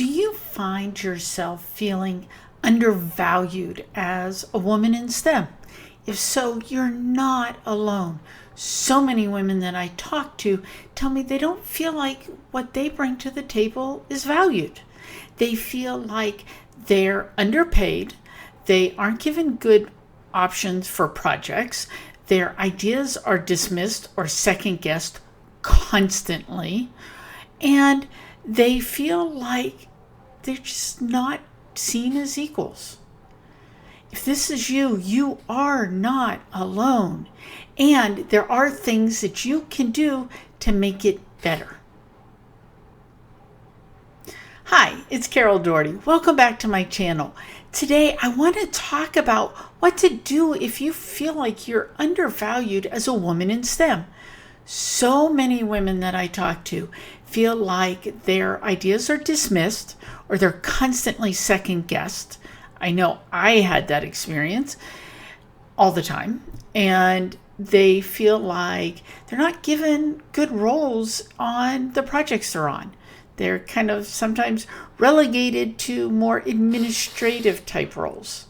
Do you find yourself feeling undervalued as a woman in STEM? If so, you're not alone. So many women that I talk to tell me they don't feel like what they bring to the table is valued. They feel like they're underpaid, they aren't given good options for projects, their ideas are dismissed or second guessed constantly, and they feel like they're just not seen as equals. If this is you, you are not alone. And there are things that you can do to make it better. Hi, it's Carol Doherty. Welcome back to my channel. Today, I want to talk about what to do if you feel like you're undervalued as a woman in STEM. So many women that I talk to feel like their ideas are dismissed or they're constantly second guessed. I know I had that experience all the time, and they feel like they're not given good roles on the projects they're on. They're kind of sometimes relegated to more administrative type roles,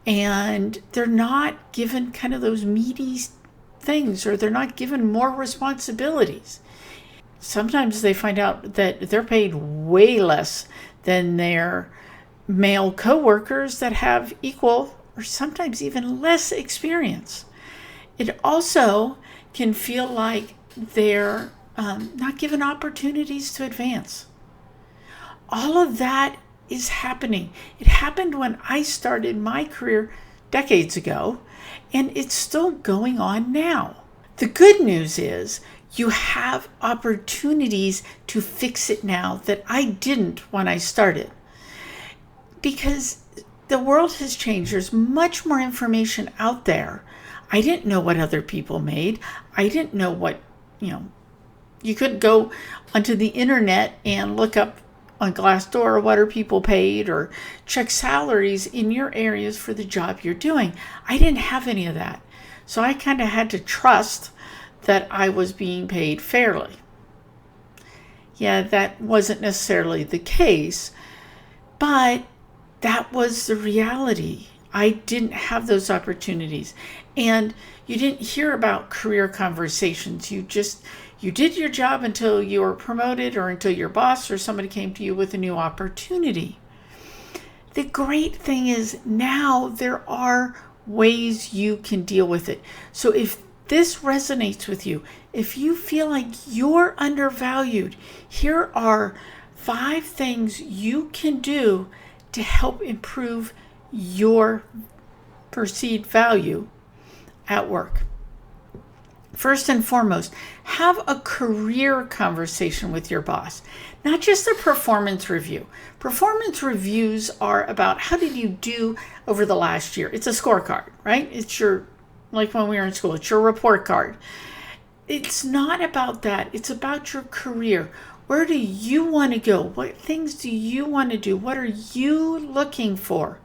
and they're not given kind of those meaty things, or they're not given more responsibilities. Sometimes they find out that they're paid way less than their male coworkers that have equal or sometimes even less experience. It also can feel like they're not given opportunities to advance. All of that is happening. It happened when I started my career decades ago, and it's still going on now. The good news is you have opportunities to fix it now that I didn't when I started. Because the world has changed. There's much more information out there. I didn't know what other people made. I didn't know what, you couldn't go onto the internet and look up on Glassdoor what are people paid or check salaries in your areas for the job you're doing. I didn't have any of that. So I kind of had to trust that I was being paid fairly. Yeah, that wasn't necessarily the case, but that was the reality. I didn't have those opportunities. And you didn't hear about career conversations. You did your job until you were promoted or until your boss or somebody came to you with a new opportunity. The great thing is now there are ways you can deal with it. So if this resonates with you, if you feel like you're undervalued, here are 5 things you can do to help improve your perceived value at work. First and foremost, have a career conversation with your boss, not just a performance review. Performance reviews are about how did you do over the last year. It's a scorecard, right? It's like when we were in school, it's your report card. It's not about that. It's about your career. Where do you want to go? What things do you want to do? What are you looking for?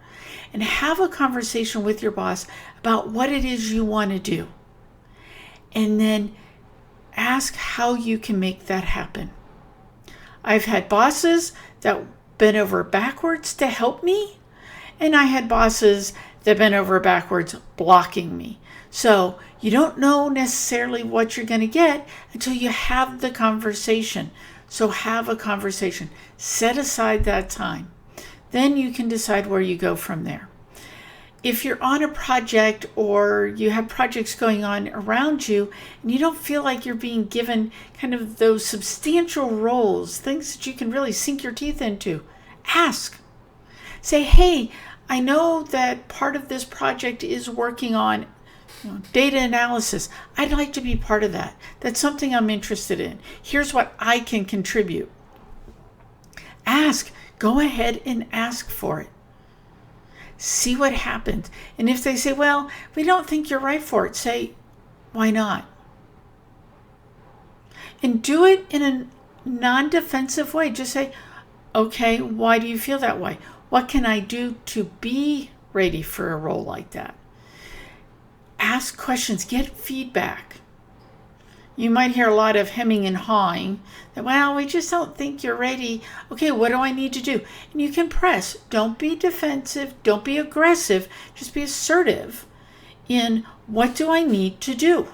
And have a conversation with your boss about what it is you want to do. And then ask how you can make that happen. I've had bosses that bent over backwards to help me, and I had bosses that bent over backwards blocking me. So you don't know necessarily what you're going to get until you have the conversation. So have a conversation. Set aside that time. Then you can decide where you go from there. If you're on a project or you have projects going on around you and you don't feel like you're being given kind of those substantial roles, things that you can really sink your teeth into, ask. Say, hey, I know that part of this project is working on data analysis. I'd like to be part of that. That's something I'm interested in. Here's what I can contribute. Ask. Go ahead and ask for it. See what happens. And if they say, well, we don't think you're right for it, say, why not? And do it in a non-defensive way. Just say, okay, why do you feel that way? What can I do to be ready for a role like that? Ask questions, get feedback. You might hear a lot of hemming and hawing that, well, we just don't think you're ready. Okay, what do I need to do? And you can press. Don't be defensive. Don't be aggressive. Just be assertive in what do I need to do?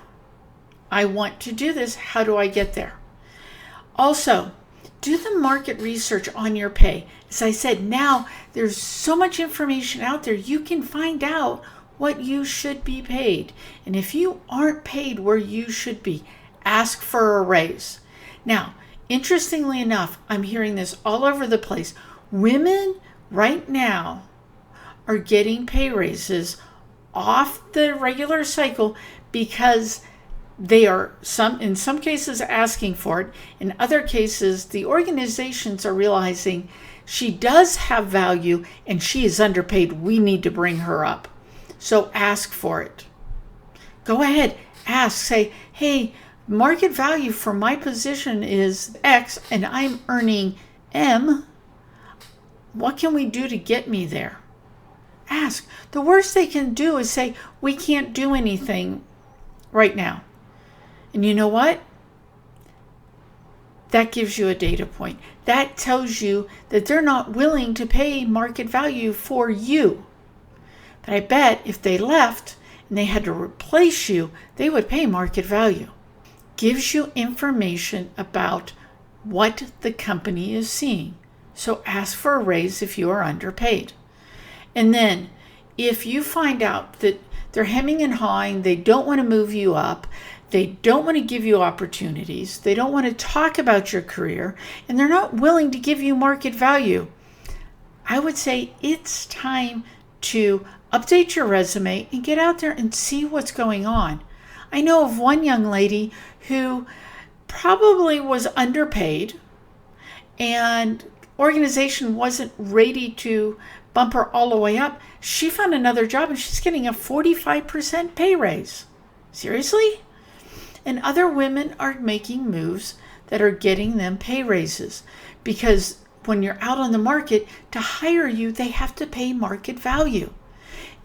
I want to do this. How do I get there? Also, do the market research on your pay. As I said, now there's so much information out there. You can find out what you should be paid. And if you aren't paid where you should be, ask for a raise. Now, interestingly enough, I'm hearing this all over the place. Women right now are getting pay raises off the regular cycle because they are in some cases asking for it. In other cases, the organizations are realizing she does have value and she is underpaid. We need to bring her up. So ask for it. Go ahead, ask, say, hey, market value for my position is X and I'm earning M. What can we do to get me there? Ask. The worst they can do is say, we can't do anything right now. And you know what? That gives you a data point. That tells you that they're not willing to pay market value for you. But I bet if they left and they had to replace you, they would pay market value. Gives you information about what the company is seeing. So ask for a raise if you are underpaid. And then if you find out that they're hemming and hawing, they don't want to move you up, they don't want to give you opportunities, they don't want to talk about your career, and they're not willing to give you market value, I would say it's time to update your resume and get out there and see what's going on. I know of one young lady who probably was underpaid and organization wasn't ready to bump her all the way up. She found another job and she's getting a 45% pay raise. Seriously? And other women are making moves that are getting them pay raises because when you're out on the market, to hire you, they have to pay market value.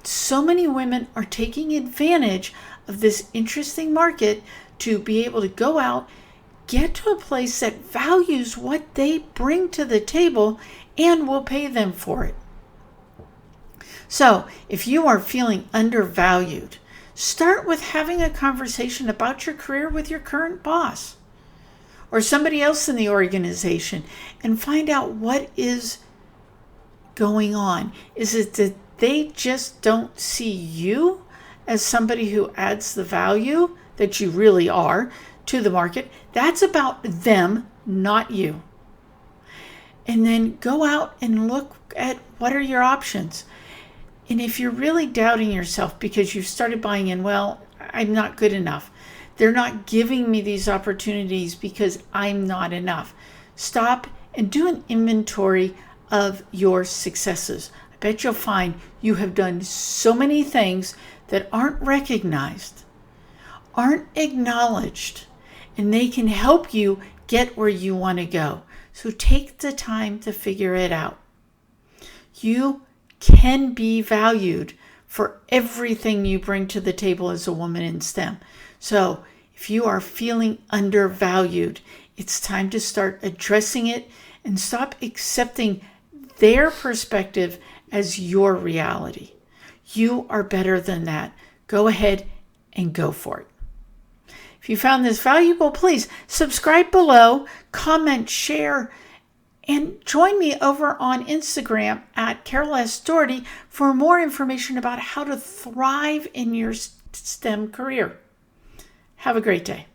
So many women are taking advantage of this interesting market to be able to go out, get to a place that values what they bring to the table and will pay them for it. So if you are feeling undervalued, start with having a conversation about your career with your current boss or somebody else in the organization and find out what is going on. Is it that they just don't see you as somebody who adds the value that you really are to the market? That's about them, not you. And then go out and look at what are your options. And if you're really doubting yourself because you've started buying in, well, I'm not good enough. They're not giving me these opportunities because I'm not enough. Stop and do an inventory of your successes. I bet you'll find you have done so many things that aren't recognized, aren't acknowledged, and they can help you get where you want to go. So take the time to figure it out. You can be valued for everything you bring to the table as a woman in STEM. So if you are feeling undervalued, it's time to start addressing it and stop accepting their perspective as your reality. You are better than that. Go ahead and go for it. If you found this valuable, please subscribe below, comment, share, and join me over on Instagram at Carol S. Doherty for more information about how to thrive in your STEM career. Have a great day.